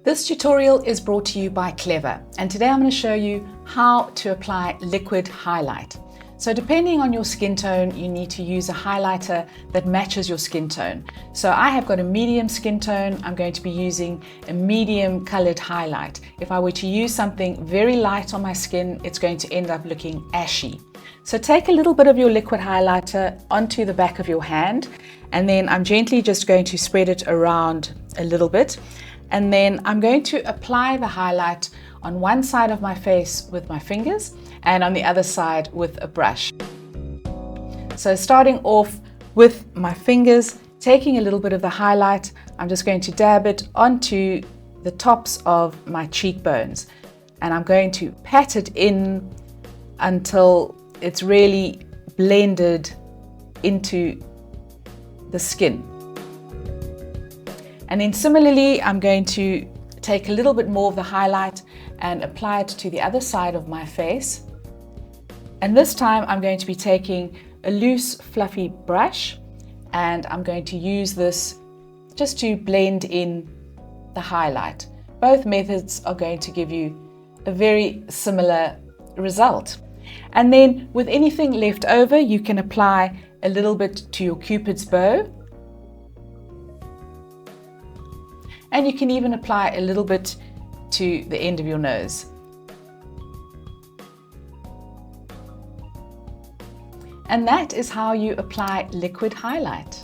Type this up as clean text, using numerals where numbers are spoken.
This tutorial is brought to you by Clever, and today I'm going to show you how to apply liquid highlight. So depending on your skin tone, you need to use a highlighter that matches your skin tone. So I have got a medium skin tone. I'm going to be using a medium colored highlight. If I were to use something very light on my skin, it's going to end up looking ashy. So take a little bit of your liquid highlighter onto the back of your hand, and then I'm gently just going to spread it around a little bit. And then I'm going to apply the highlight on one side of my face with my fingers and on the other side with a brush. So starting off with my fingers, taking a little bit of the highlight, I'm just going to dab it onto the tops of my cheekbones. And I'm going to pat it in until it's really blended into the skin. And then similarly, I'm going to take a little bit more of the highlight and apply it to the other side of my face. And this time I'm going to be taking a loose, fluffy brush, and I'm going to use this just to blend in the highlight. Both methods are going to give you a very similar result. And then with anything left over, you can apply a little bit to your Cupid's bow. And you can even apply a little bit to the end of your nose. And that is how you apply liquid highlight.